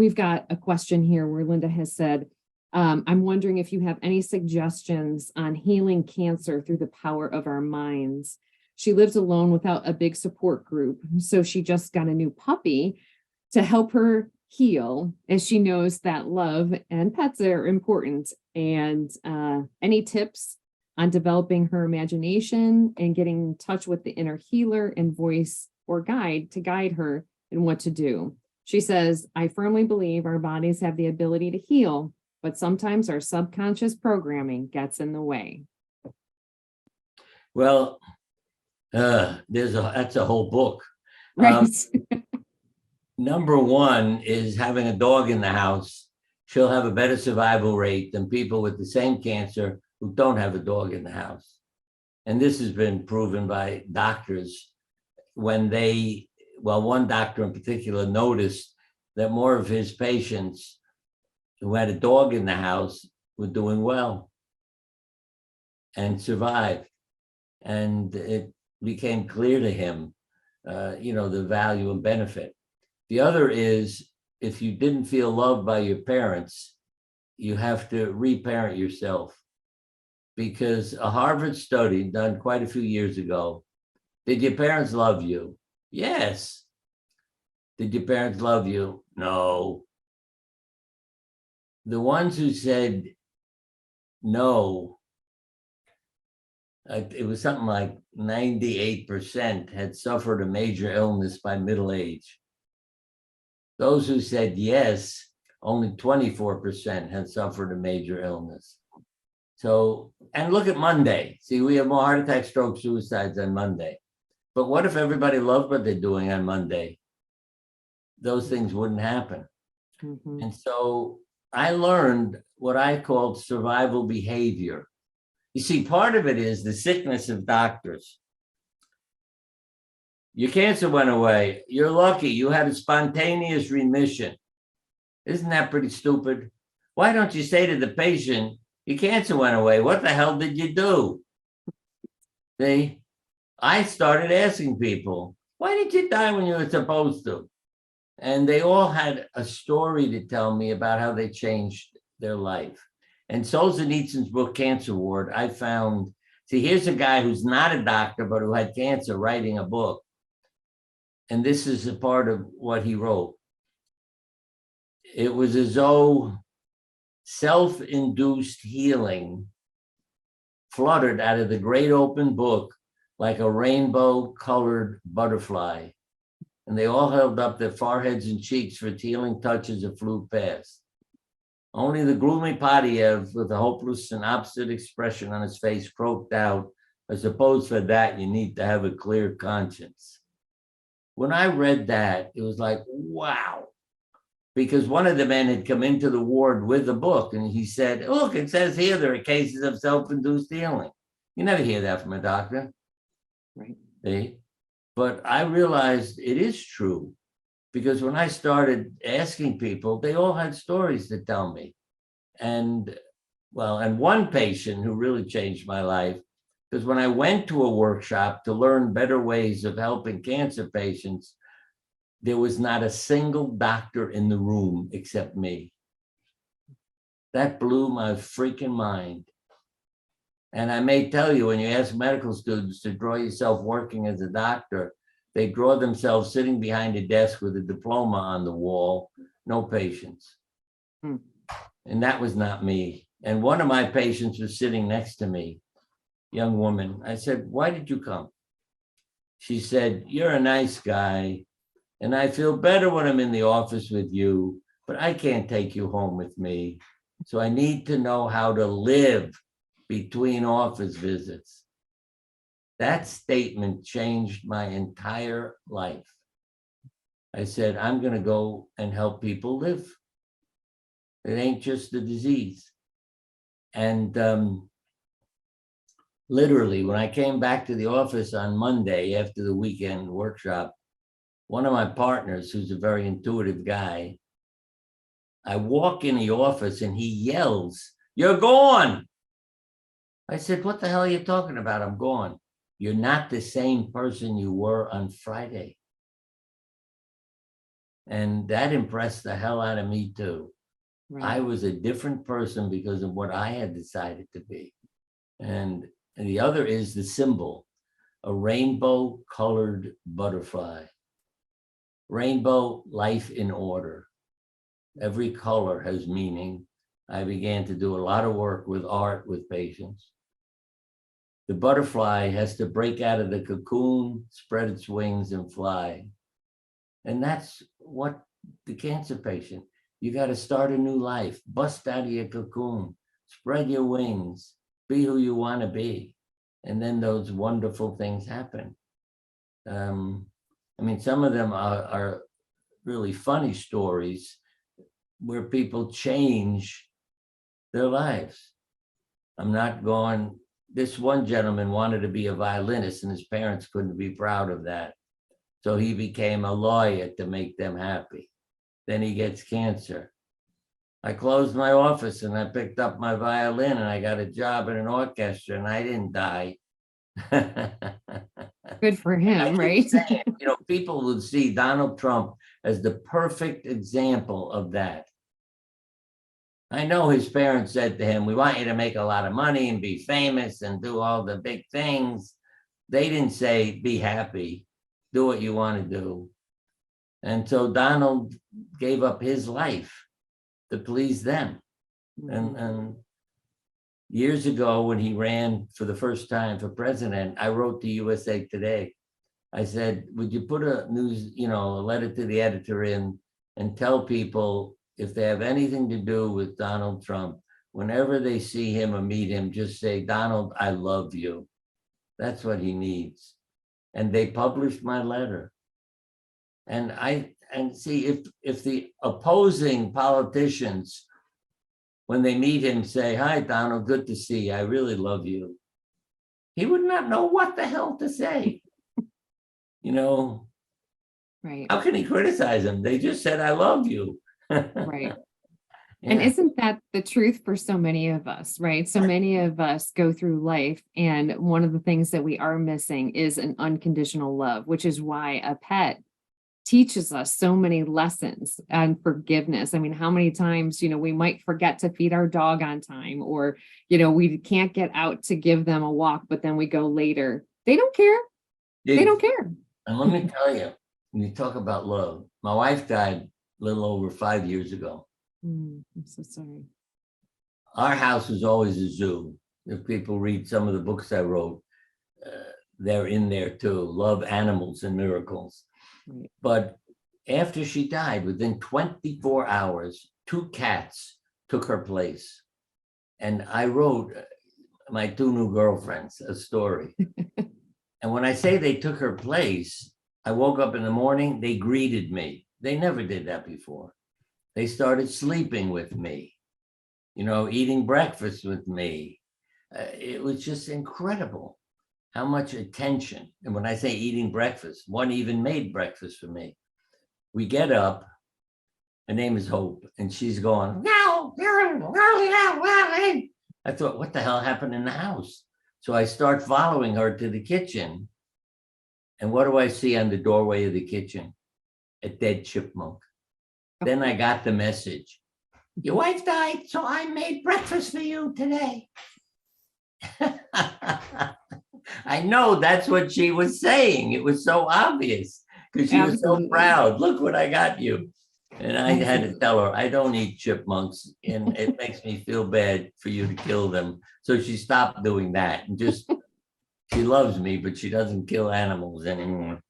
we've got a question here where Linda has said, I'm wondering if you have any suggestions on healing cancer through the power of our minds. She lives alone without a big support group, so she just got a new puppy to help her heal, as she knows that love and pets are important. And any tips on developing her imagination and getting in touch with the inner healer and voice or guide to guide her in what to do? She says, I firmly believe our bodies have the ability to heal, but sometimes our subconscious programming gets in the way. Well, that's a whole book. Right. Number one is having a dog in the house. She'll have a better survival rate than people with the same cancer who don't have a dog in the house. And this has been proven by doctors when one doctor in particular noticed that more of his patients who had a dog in the house were doing well and survived. And it became clear to him, the value and benefit. The other is, if you didn't feel loved by your parents, you have to reparent yourself. Because a Harvard study done quite a few years ago, did your parents love you? Yes. Did your parents love you? No. The ones who said no, it was something like 98% had suffered a major illness by middle age. Those who said yes, only 24% had suffered a major illness. So, and look at Monday. See, we have more heart attacks, strokes, suicides on Monday. But what if everybody loved what they're doing on Monday? Those things wouldn't happen. Mm-hmm. And so I learned what I called survival behavior. You see, part of it is the sickness of doctors. Your cancer went away. You're lucky. You had a spontaneous remission. Isn't that pretty stupid? Why don't you say to the patient, your cancer went away. What the hell did you do? See, I started asking people, why did you die when you were supposed to? And they all had a story to tell me about how they changed their life. And Solzhenitsyn's book, Cancer Ward, I found, see, here's a guy who's not a doctor, but who had cancer writing a book. And this is a part of what he wrote. It was as though self-induced healing fluttered out of the great open book like a rainbow-colored butterfly. And they all held up their foreheads and cheeks for its healing touches that flew past. Only the gloomy Padiev, with a hopeless and opposite expression on his face, croaked out, I suppose for that you need to have a clear conscience. When I read that, it was like, wow. Because one of the men had come into the ward with the book and he said, look, it says here there are cases of self-induced healing. You never hear that from a doctor. Right. See? But I realized it is true, because when I started asking people, they all had stories to tell me. And one patient who really changed my life, because when I went to a workshop to learn better ways of helping cancer patients, there was not a single doctor in the room except me. That blew my freaking mind. And I may tell you, when you ask medical students to draw yourself working as a doctor, they draw themselves sitting behind a desk with a diploma on the wall, no patients. And that was not me. And one of my patients was sitting next to me, young woman. I said, why did you come? She said, you're a nice guy, and I feel better when I'm in the office with you, but I can't take you home with me. So I need to know how to live between office visits. That statement changed my entire life. I said, I'm going to go and help people live. It ain't just a disease. And literally, when I came back to the office on Monday after the weekend workshop, one of my partners, who's a very intuitive guy, I walk in the office and he yells, you're gone. I said, what the hell are you talking about? I'm gone. You're not the same person you were on Friday. And that impressed the hell out of me too. I Right. was a different person because of what I had decided to be. And the other is the symbol, a rainbow colored butterfly. Rainbow, life in order. Every color has meaning. I began to do a lot of work with art with patients. The butterfly has to break out of the cocoon, spread its wings, and fly. And that's what the cancer patient, you got to start a new life, bust out of your cocoon, spread your wings, be who you want to be. And then those wonderful things happen. I mean, some of them are really funny stories where people change their lives. I'm not going, this one gentleman wanted to be a violinist and his parents couldn't be proud of that. So he became a lawyer to make them happy. Then he gets cancer. I closed my office and I picked up my violin and I got a job in an orchestra and I didn't die. Good for him, right? You know, people would see Donald Trump as the perfect example of that. I know his parents said to him, we want you to make a lot of money and be famous and do all the big things. They didn't say, be happy, do what you want to do. And so Donald gave up his life to please them. And years ago, when he ran for the first time for president, I wrote to USA Today. I said, would you put a news, you know, a letter to the editor in and tell people if they have anything to do with Donald Trump, whenever they see him or meet him, just say, Donald, I love you. That's what he needs. And they published my letter. And see, if the opposing politicians, when they meet him, say, hi, Donald, good to see you. I really love you. He would not know what the hell to say. You know, Right. how can he criticize him? They just said, I love you. Right. Yeah. And isn't that the truth for so many of us, right? So many of us go through life, and one of the things that we are missing is an unconditional love, which is why a pet teaches us so many lessons and forgiveness. I mean, how many times, you know, we might forget to feed our dog on time, or, you know, we can't get out to give them a walk, but then we go later. They don't care. They don't care. And let me tell you, when you talk about love, my wife died a little over 5 years ago. I'm so sorry. Our house was always a zoo. If people read some of the books I wrote, they're in there too. Love, Animals, and Miracles. Right. But after she died, within 24 hours, 2 cats took her place. And I wrote my 2 new girlfriends a story. And when I say they took her place, I woke up in the morning, they greeted me. They never did that before. They started sleeping with me, you know, eating breakfast with me. It was just incredible how much attention. And when I say eating breakfast, one even made breakfast for me. We get up, her name is Hope, and she's going, no, I thought, what the hell happened in the house? So I start following her to the kitchen. And what do I see on the doorway of the kitchen? A dead chipmunk. Then I got the message. Your wife died, so I made breakfast for you today. I know that's what she was saying. It was so obvious because she was so proud. Look what I got you. And I had to tell her, I don't eat chipmunks, and it makes me feel bad for you to kill them. So she stopped doing that and just, she loves me, but she doesn't kill animals anymore.